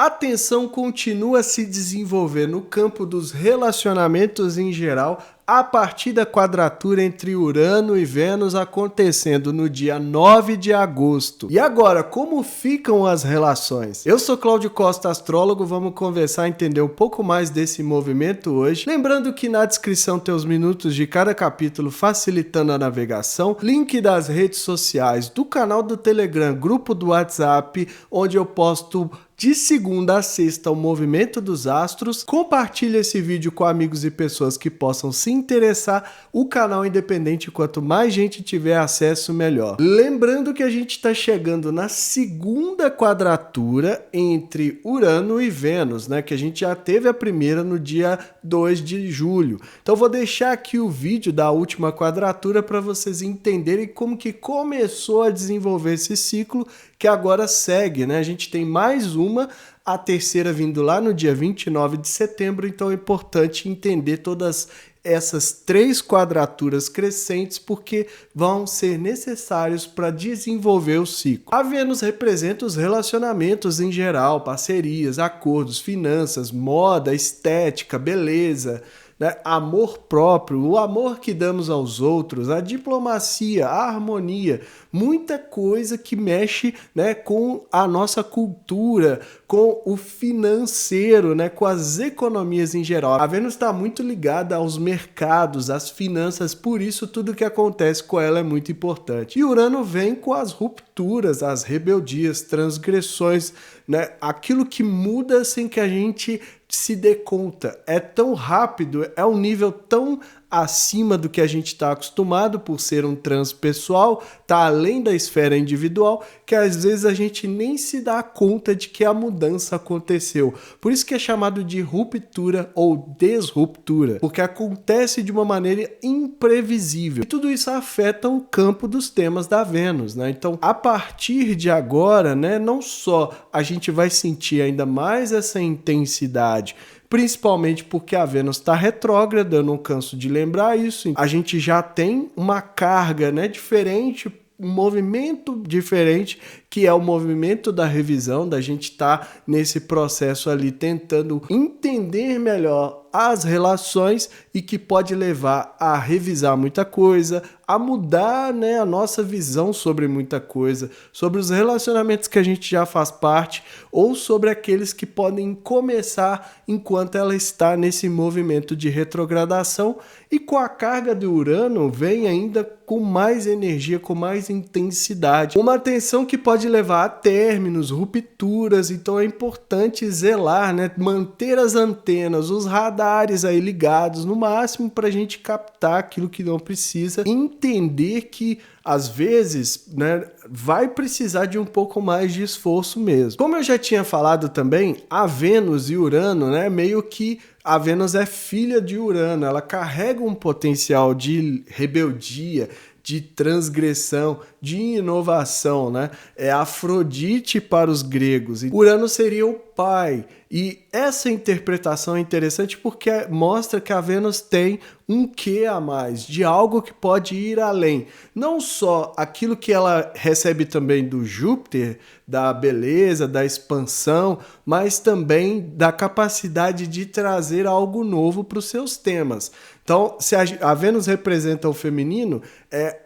A tensão continua a se desenvolver no campo dos relacionamentos em geral a partir da quadratura entre Urano e Vênus acontecendo no dia 9 de agosto. E agora, como ficam as relações? Eu sou Cláudio Costa, astrólogo, vamos conversar e entender um pouco mais desse movimento hoje. Lembrando que na descrição tem os minutos de cada capítulo facilitando a navegação, link das redes sociais, do canal do Telegram, grupo do WhatsApp, onde eu posto de segunda a sexta o movimento dos astros. Compartilhe esse vídeo com amigos e pessoas que possam se interessar. O canal é independente, quanto mais gente tiver acesso, melhor. Lembrando que a gente está chegando na segunda quadratura entre Urano e Vênus, né? Que a gente já teve a primeira no dia 2 de julho. Então vou deixar aqui o vídeo da última quadratura para vocês entenderem como que começou a desenvolver esse ciclo que agora segue, né? A gente tem mais uma, a terceira vindo lá no dia 29 de setembro, então é importante entender todas essas três quadraturas crescentes porque vão ser necessários para desenvolver o ciclo. A Vênus representa os relacionamentos em geral, parcerias, acordos, finanças, moda, estética, beleza, né? Amor próprio, o amor que damos aos outros, a diplomacia, a harmonia, muita coisa que mexe, né, com a nossa cultura, com o financeiro, né, com as economias em geral. A Vênus está muito ligada aos mercados, às finanças, por isso tudo que acontece com ela é muito importante. E Urano vem com as rupturas, as rebeldias, transgressões, né, aquilo que muda sem que a gente se dê conta. É tão rápido, é um nível tão acima do que a gente está acostumado por ser um transpessoal, tá além da esfera individual, que às vezes a gente nem se dá conta de que a mudança aconteceu. Por isso que é chamado de ruptura ou desruptura, porque acontece de uma maneira imprevisível. E tudo isso afeta o campo dos temas da Vênus, né? Então, a partir de agora, né, não só a gente vai sentir ainda mais essa intensidade, principalmente porque a Vênus está retrógrada, eu não canso de lembrar isso. A gente já tem uma carga, né, diferente, um movimento diferente, que é o movimento da revisão, da gente estar nesse processo ali tentando entender melhor as relações e que pode levar a revisar muita coisa, a mudar, né, a nossa visão sobre muita coisa, sobre os relacionamentos que a gente já faz parte ou sobre aqueles que podem começar enquanto ela está nesse movimento de retrogradação. E com a carga do Urano vem ainda com mais energia, com mais intensidade, uma tensão que pode levar a términos, rupturas. Então é importante zelar, né, manter as antenas, os radares aí ligados no máximo para a gente captar aquilo que não precisa, entender que às vezes, né, vai precisar de um pouco mais de esforço mesmo. Como eu já tinha falado também, a Vênus e Urano, né, meio que a Vênus é filha de Urano, ela carrega um potencial de rebeldia, de transgressão, de inovação, né? É Afrodite para os gregos. Urano seria o pai. E essa interpretação é interessante porque mostra que a Vênus tem um quê a mais, de algo que pode ir além. Não só aquilo que ela recebe também do Júpiter, da beleza, da expansão, mas também da capacidade de trazer algo novo para os seus temas. Então, se a Vênus representa o feminino, é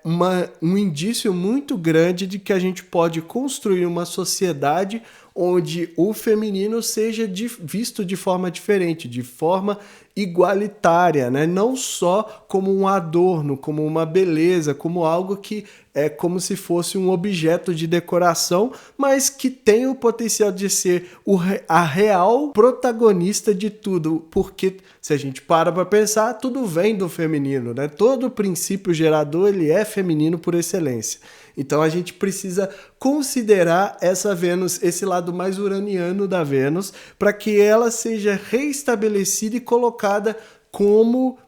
um indício muito grande de que a gente pode construir uma sociedade onde o feminino seja visto de forma diferente, de forma igualitária, né? Não só como um adorno, como uma beleza, como algo que é como se fosse um objeto de decoração, mas que tem o potencial de ser a real protagonista de tudo, porque se a gente para pensar, tudo vem do feminino, né? Todo princípio gerador ele é feminino por excelência. Então a gente precisa considerar essa Vênus, esse lado mais uraniano da Vênus, para que ela seja reestabelecida e colocada como,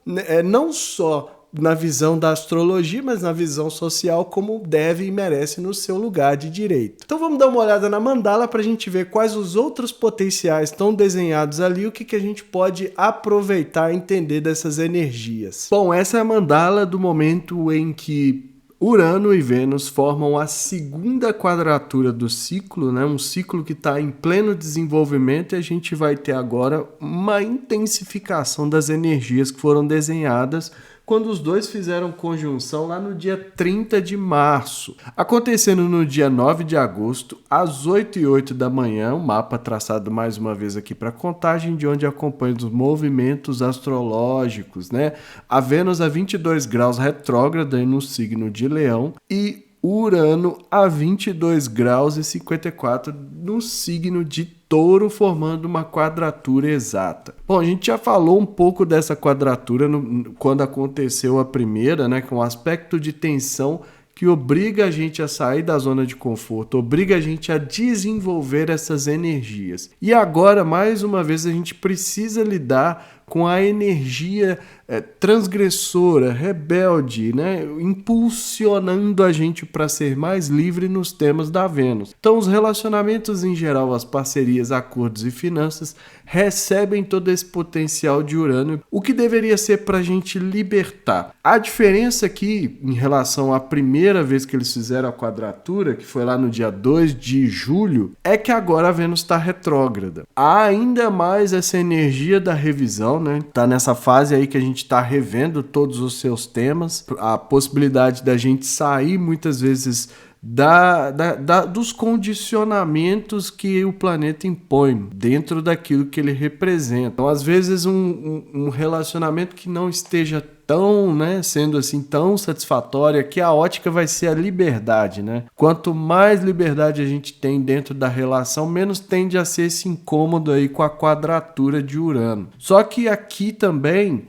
não só na visão da astrologia, mas na visão social, como deve e merece no seu lugar de direito. Então vamos dar uma olhada na mandala para a gente ver quais os outros potenciais estão desenhados ali, o que a gente pode aproveitar e entender dessas energias. Bom, essa é a mandala do momento em que Urano e Vênus formam a segunda quadratura do ciclo, né? Um ciclo que está em pleno desenvolvimento, e a gente vai ter agora uma intensificação das energias que foram desenhadas quando os dois fizeram conjunção lá no dia 30 de março. Acontecendo no dia 9 de agosto, às 8h08 da manhã, um mapa traçado mais uma vez aqui para contagem, de onde acompanha os movimentos astrológicos, né? A Vênus a 22 graus retrógrada no signo de Leão e Urano a 22 graus e 54 no signo de Touro, formando uma quadratura exata. Bom, a gente já falou um pouco dessa quadratura quando aconteceu a primeira, né, com um aspecto de tensão que obriga a gente a sair da zona de conforto, obriga a gente a desenvolver essas energias. E agora, mais uma vez, a gente precisa lidar com a energia transgressora, rebelde, né? Impulsionando a gente para ser mais livre nos temas da Vênus. Então, os relacionamentos em geral, as parcerias, acordos e finanças recebem todo esse potencial de Urano, o que deveria ser para a gente libertar. A diferença aqui, em relação à primeira vez que eles fizeram a quadratura, que foi lá no dia 2 de julho, é que agora a Vênus está retrógrada. Há ainda mais essa energia da revisão, né? Tá nessa fase aí que a gente está revendo todos os seus temas, a possibilidade da gente sair muitas vezes dos condicionamentos que o planeta impõe dentro daquilo que ele representa. Então, às vezes, um relacionamento que não esteja tão, né, sendo assim tão satisfatório, que a ótica vai ser a liberdade, né? Quanto mais liberdade a gente tem dentro da relação, menos tende a ser esse incômodo aí com a quadratura de Urano. Só que aqui também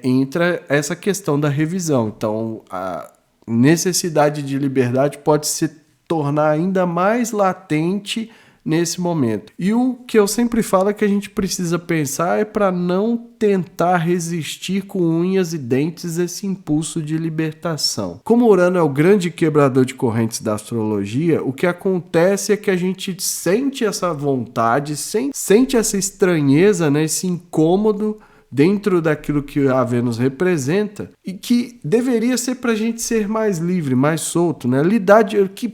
entra essa questão da revisão. Então, a necessidade de liberdade pode se tornar ainda mais latente nesse momento. E o que eu sempre falo é que a gente precisa pensar para não tentar resistir com unhas e dentes esse impulso de libertação. Como Urano é o grande quebrador de correntes da astrologia, o que acontece é que a gente sente essa vontade, sente essa estranheza, né, esse incômodo dentro daquilo que a Vênus representa, e que deveria ser para a gente ser mais livre, mais solto, né?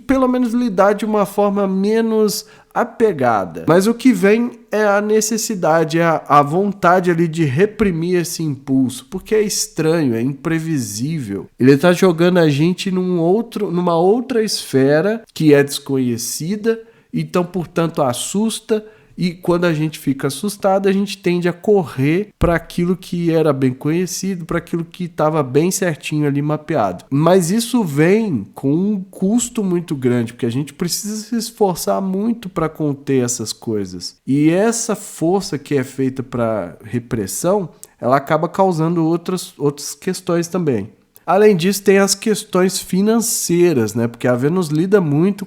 Pelo menos lidar de uma forma menos apegada. Mas o que vem é a necessidade, a vontade ali de reprimir esse impulso, porque é estranho, é imprevisível. Ele está jogando a gente numa outra esfera que é desconhecida, então, portanto, assusta. E quando a gente fica assustado, a gente tende a correr para aquilo que era bem conhecido, para aquilo que estava bem certinho ali mapeado. Mas isso vem com um custo muito grande, porque a gente precisa se esforçar muito para conter essas coisas. E essa força que é feita para repressão, ela acaba causando outras questões também. Além disso, tem as questões financeiras, né? Porque a Vênus lida muito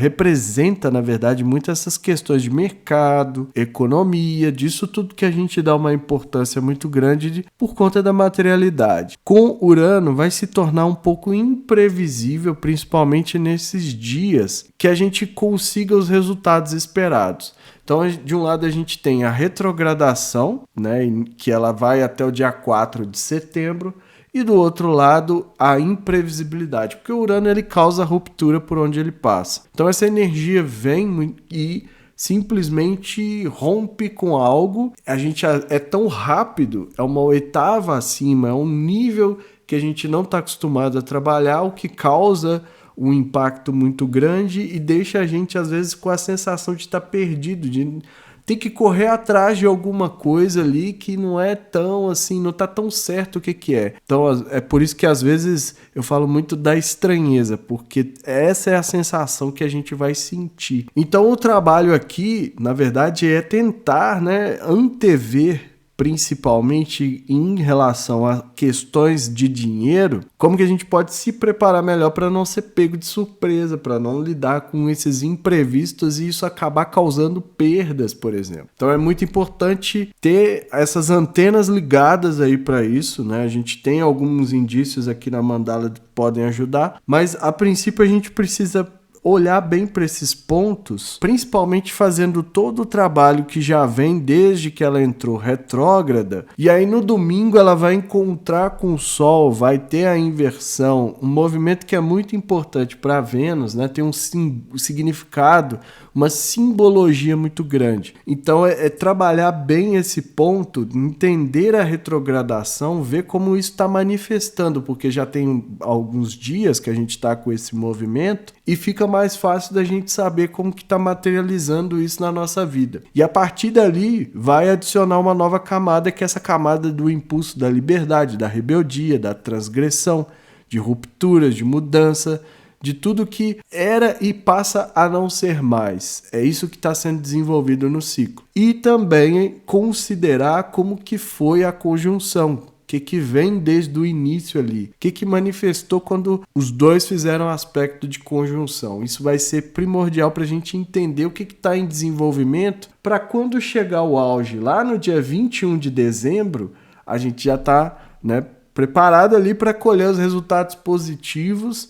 representa, na verdade, muito essas questões de mercado, economia, disso tudo que a gente dá uma importância muito grande por conta da materialidade. Com Urano, vai se tornar um pouco imprevisível, principalmente nesses dias, que a gente consiga os resultados esperados. Então, de um lado, a gente tem a retrogradação, né? Que ela vai até o dia 4 de setembro, e do outro lado, a imprevisibilidade, porque o Urano ele causa ruptura por onde ele passa. Então essa energia vem e simplesmente rompe com algo. A gente é tão rápido, é uma oitava acima, é um nível que a gente não está acostumado a trabalhar, o que causa um impacto muito grande e deixa a gente às vezes com a sensação de estar perdido, de tem que correr atrás de alguma coisa ali que não é tão assim, não tá tão certo o que é. Então é por isso que às vezes eu falo muito da estranheza, porque essa é a sensação que a gente vai sentir. Então o trabalho aqui, na verdade, é tentar, né, antever, principalmente em relação a questões de dinheiro, como que a gente pode se preparar melhor para não ser pego de surpresa, para não lidar com esses imprevistos e isso acabar causando perdas, por exemplo. Então é muito importante ter essas antenas ligadas aí para isso, né? A gente tem alguns indícios aqui na mandala que podem ajudar, mas a princípio a gente precisa olhar bem para esses pontos, principalmente fazendo todo o trabalho que já vem desde que ela entrou retrógrada, e aí no domingo ela vai encontrar com o Sol, vai ter a inversão, um movimento que é muito importante para Vênus, né? Tem um significado, uma simbologia muito grande. Então é trabalhar bem esse ponto, entender a retrogradação, ver como isso está manifestando, porque já tem alguns dias que a gente está com esse movimento e fica mais fácil da gente saber como que está materializando isso na nossa vida. E a partir dali vai adicionar uma nova camada, que é essa camada do impulso da liberdade, da rebeldia, da transgressão, de rupturas, de mudança, de tudo que era e passa a não ser mais. É isso que está sendo desenvolvido no ciclo. E também considerar como que foi a conjunção, o que vem desde o início ali, o que manifestou quando os dois fizeram aspecto de conjunção. Isso vai ser primordial para a gente entender o que está em desenvolvimento, para quando chegar o auge lá no dia 21 de dezembro, a gente já está, né, preparado ali para colher os resultados positivos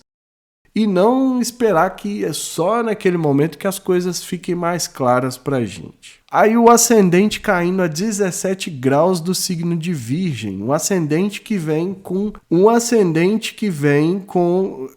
e não esperar que é só naquele momento que as coisas fiquem mais claras para a gente. Aí o ascendente caindo a 17 graus do signo de Virgem, um ascendente que vem com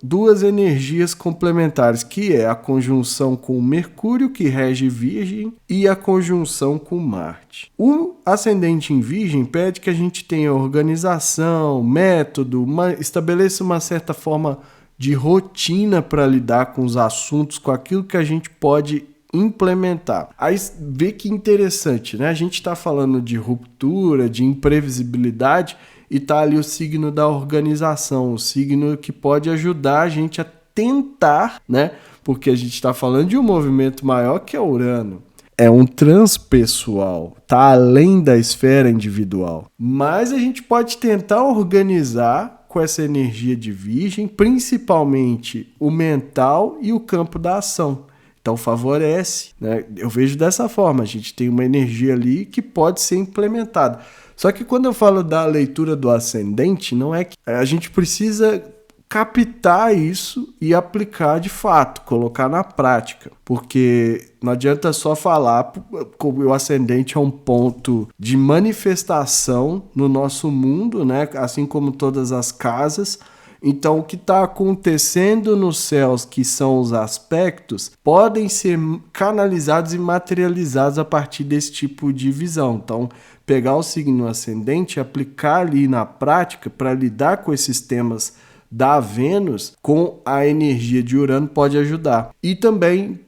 duas energias complementares, que é a conjunção com o Mercúrio, que rege Virgem, e a conjunção com Marte. O ascendente em Virgem pede que a gente tenha organização, método, estabeleça uma certa forma de rotina para lidar com os assuntos, com aquilo que a gente pode implementar. Aí vê que interessante, né? A gente está falando de ruptura, de imprevisibilidade, e tá ali o signo da organização, o signo que pode ajudar a gente a tentar, né? Porque a gente está falando de um movimento maior que é Urano. É um transpessoal, tá além da esfera individual. Mas a gente pode tentar organizar com essa energia de Virgem, principalmente o mental e o campo da ação. Então favorece, né? Eu vejo dessa forma, a gente tem uma energia ali que pode ser implementada. Só que quando eu falo da leitura do ascendente, não é que a gente precisa captar isso e aplicar de fato, colocar na prática, porque não adianta só falar, como o ascendente é um ponto de manifestação no nosso mundo, né? Assim como todas as casas. Então, o que está acontecendo nos céus, que são os aspectos, podem ser canalizados e materializados a partir desse tipo de visão. Então, pegar o signo ascendente e aplicar ali na prática para lidar com esses temas da Vênus com a energia de Urano pode ajudar. E também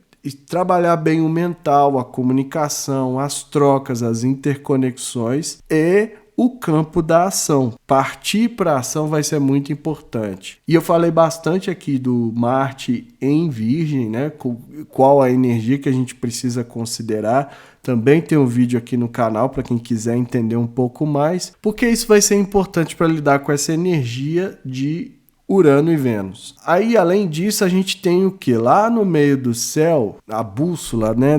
trabalhar bem o mental, a comunicação, as trocas, as interconexões e o campo da ação. Partir para a ação vai ser muito importante. E eu falei bastante aqui do Marte em Virgem, né? Qual a energia que a gente precisa considerar. Também tem um vídeo aqui no canal para quem quiser entender um pouco mais, porque isso vai ser importante para lidar com essa energia de Urano e Vênus. Aí, além disso, a gente tem o que? Lá no meio do céu, a bússola, né,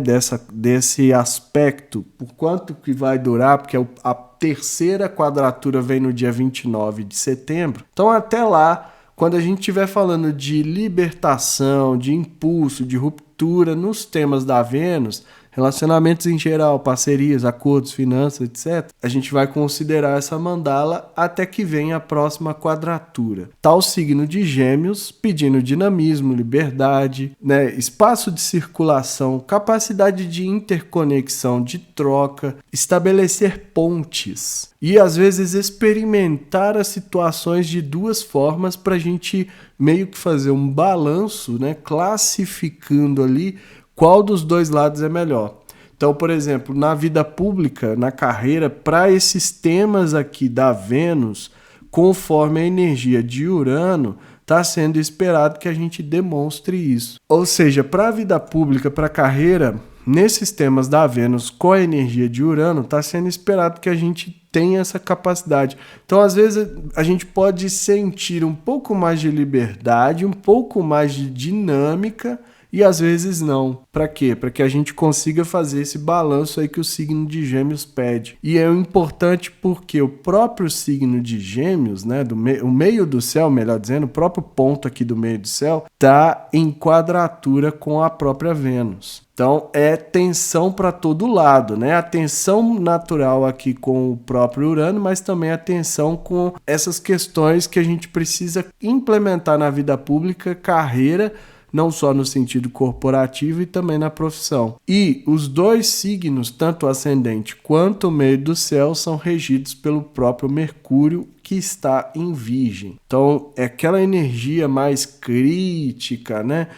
desse aspecto, por quanto que vai durar, porque a terceira quadratura vem no dia 29 de setembro. Então, até lá, quando a gente estiver falando de libertação, de impulso, de ruptura nos temas da Vênus, relacionamentos em geral, parcerias, acordos, finanças, etc., a gente vai considerar essa mandala até que venha a próxima quadratura. Tá o signo de Gêmeos pedindo dinamismo, liberdade, né, espaço de circulação, capacidade de interconexão, de troca, estabelecer pontes e às vezes experimentar as situações de duas formas para a gente meio que fazer um balanço, né, classificando ali qual dos dois lados é melhor. Então, por exemplo, na vida pública, na carreira, para esses temas aqui da Vênus, conforme a energia de Urano, está sendo esperado que a gente demonstre isso. Ou seja, para a vida pública, para a carreira, nesses temas da Vênus com a energia de Urano, está sendo esperado que a gente tenha essa capacidade. Então, às vezes, a gente pode sentir um pouco mais de liberdade, um pouco mais de dinâmica e às vezes não. Para quê? Para que a gente consiga fazer esse balanço aí que o signo de Gêmeos pede. E é importante porque o próprio signo de Gêmeos, né, o meio do céu, melhor dizendo, o próprio ponto aqui do meio do céu, está em quadratura com a própria Vênus. Então, é tensão para todo lado, né? A tensão natural aqui com o próprio Urano, mas também a tensão com essas questões que a gente precisa implementar na vida pública, carreira, não só no sentido corporativo e também na profissão. E os dois signos, tanto o ascendente quanto o meio do céu, são regidos pelo próprio Mercúrio, que está em Virgem. Então, é aquela energia mais crítica, né?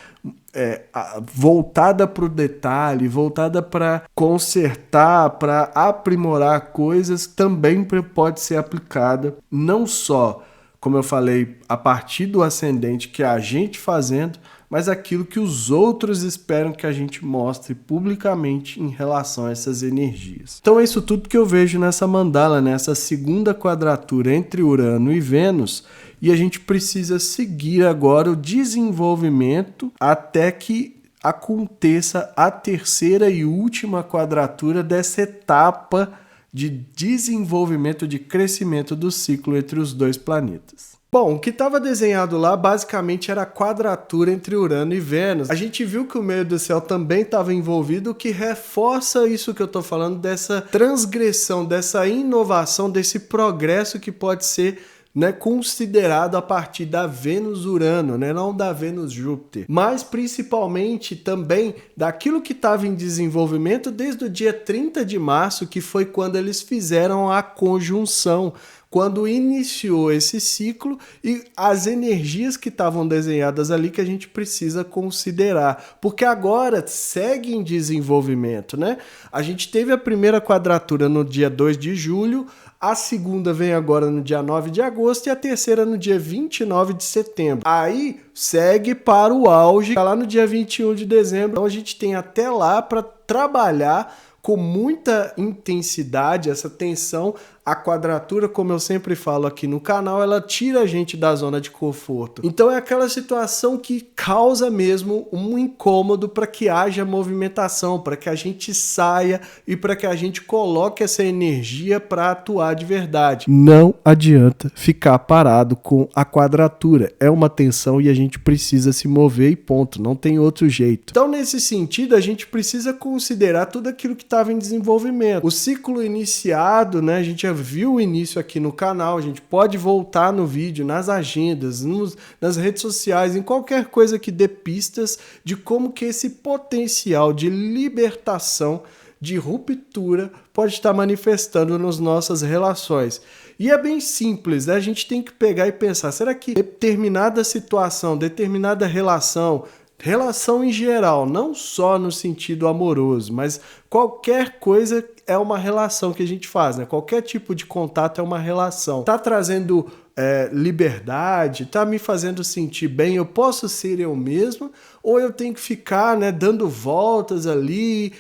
Voltada para o detalhe, voltada para consertar, para aprimorar coisas, também pode ser aplicada não só, como eu falei, a partir do ascendente, que é a gente fazendo, mas aquilo que os outros esperam que a gente mostre publicamente em relação a essas energias. Então é isso tudo que eu vejo nessa mandala, nessa segunda quadratura entre Urano e Vênus, e a gente precisa seguir agora o desenvolvimento até que aconteça a terceira e última quadratura dessa etapa de desenvolvimento, de crescimento do ciclo entre os dois planetas. Bom, o que estava desenhado lá basicamente era a quadratura entre Urano e Vênus. A gente viu que o meio do céu também estava envolvido, o que reforça isso que eu estou falando, dessa transgressão, dessa inovação, desse progresso que pode ser, né, considerado a partir da Vênus-Urano, né, não da Vênus-Júpiter, mas principalmente também daquilo que estava em desenvolvimento desde o dia 30 de março, que foi quando eles fizeram a conjunção, quando iniciou esse ciclo, e as energias que estavam desenhadas ali que a gente precisa considerar, porque agora segue em desenvolvimento, né? A gente teve a primeira quadratura no dia 2 de julho, a segunda vem agora no dia 9 de agosto e a terceira no dia 29 de setembro. Aí segue para o auge lá no dia 21 de dezembro. Então a gente tem até lá para trabalhar com muita intensidade essa tensão. A quadratura, como eu sempre falo aqui no canal, ela tira a gente da zona de conforto. Então é aquela situação que causa mesmo um incômodo para que haja movimentação, para que a gente saia e para que a gente coloque essa energia para atuar de verdade. Não adianta ficar parado com a quadratura. É uma tensão e a gente precisa se mover e ponto. Não tem outro jeito. Então, nesse sentido, a gente precisa considerar tudo aquilo que estava em desenvolvimento. O ciclo iniciado, né? A gente já viu o início aqui no canal, a gente pode voltar no vídeo, nas agendas, nas redes sociais, em qualquer coisa que dê pistas de como que esse potencial de libertação, de ruptura, pode estar manifestando nas nossas relações. E é bem simples, né? A gente tem que pegar e pensar, será que determinada situação, determinada relação em geral, não só no sentido amoroso, mas qualquer coisa é uma relação que a gente faz, né? Qualquer tipo de contato é uma relação. Tá trazendo liberdade, tá me fazendo sentir bem, eu posso ser eu mesmo, ou eu tenho que ficar, né, dando voltas ali,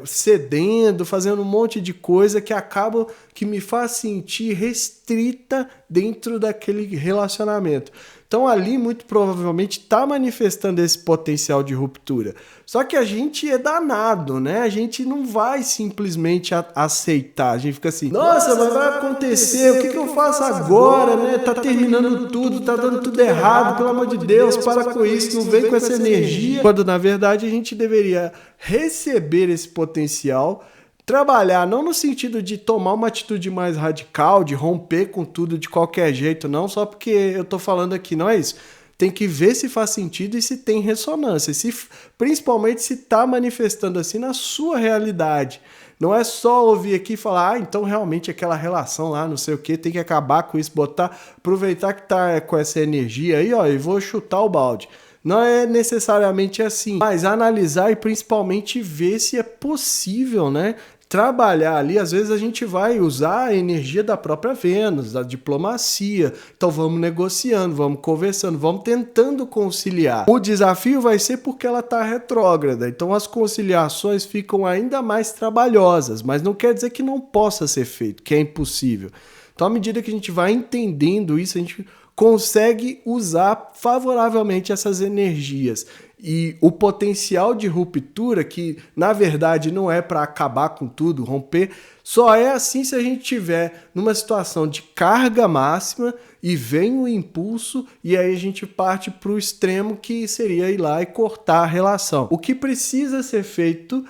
cedendo, fazendo um monte de coisa que acaba que me faz sentir restrita dentro daquele relacionamento. Então ali muito provavelmente está manifestando esse potencial de ruptura. Só que a gente é danado, né? A gente não vai simplesmente aceitar. A gente fica assim, nossa, mas vai acontecer, o que eu faço agora, né? Tá terminando tudo, tá dando tudo errado, pelo amor de Deus, para com isso, não vem com essa energia. Quando na verdade a gente deveria receber esse potencial, trabalhar não no sentido de tomar uma atitude mais radical, de romper com tudo de qualquer jeito, não, só porque eu tô falando aqui, não é isso. Tem que ver se faz sentido e se tem ressonância, principalmente se tá manifestando assim na sua realidade. Não é só ouvir aqui e falar, então realmente aquela relação lá, não sei o que, tem que acabar com isso, aproveitar que tá com essa energia aí, ó, e vou chutar o balde. Não é necessariamente assim, mas analisar e principalmente ver se é possível, né? Trabalhar ali, às vezes a gente vai usar a energia da própria Vênus, da diplomacia. Então vamos negociando, vamos conversando, vamos tentando conciliar. O desafio vai ser porque ela está retrógrada, então as conciliações ficam ainda mais trabalhosas, mas não quer dizer que não possa ser feito, que é impossível. Então à medida que a gente vai entendendo isso, a gente consegue usar favoravelmente essas energias. E o potencial de ruptura, que na verdade não é para acabar com tudo, romper, só é assim se a gente tiver numa situação de carga máxima e vem o impulso e aí a gente parte para o extremo que seria ir lá e cortar a relação. O que precisa ser feito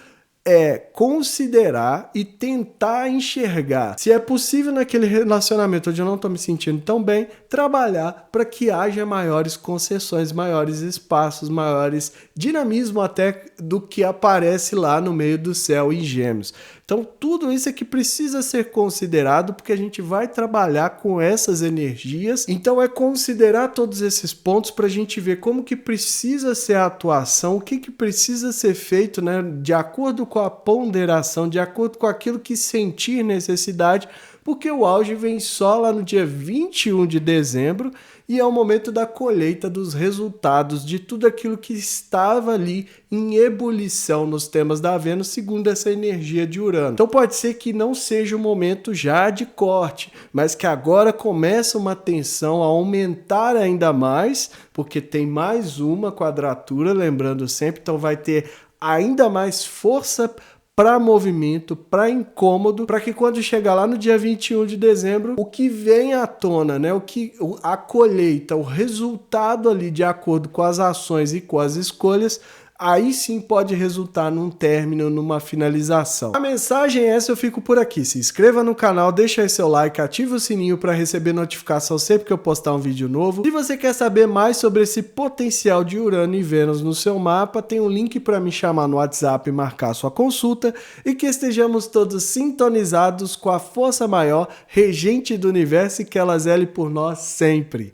é considerar e tentar enxergar se é possível naquele relacionamento onde eu não estou me sentindo tão bem, trabalhar para que haja maiores concessões, maiores espaços, maiores dinamismo até do que aparece lá no meio do céu em Gêmeos. Então tudo isso é que precisa ser considerado porque a gente vai trabalhar com essas energias. Então é considerar todos esses pontos para a gente ver como que precisa ser a atuação, o que precisa ser feito, né, de acordo com a ponderação, de acordo com aquilo que sentir necessidade, porque o auge vem só lá no dia 21 de dezembro e é o momento da colheita dos resultados de tudo aquilo que estava ali em ebulição nos temas da Vênus, segundo essa energia de Urano. Então pode ser que não seja o momento já de corte, mas que agora começa uma tensão a aumentar ainda mais, porque tem mais uma quadratura, lembrando sempre, então vai ter ainda mais força para movimento, para incômodo, para que quando chegar lá no dia 21 de dezembro, o que vem à tona, né, a colheita, o resultado ali de acordo com as ações e com as escolhas, aí sim pode resultar num término, numa finalização. A mensagem é essa, eu fico por aqui. Se inscreva no canal, deixa aí seu like, ativa o sininho para receber notificação sempre que eu postar um vídeo novo. Se você quer saber mais sobre esse potencial de Urano e Vênus no seu mapa, tem um link para me chamar no WhatsApp e marcar sua consulta e que estejamos todos sintonizados com a força maior, regente do universo e que ela zele por nós sempre.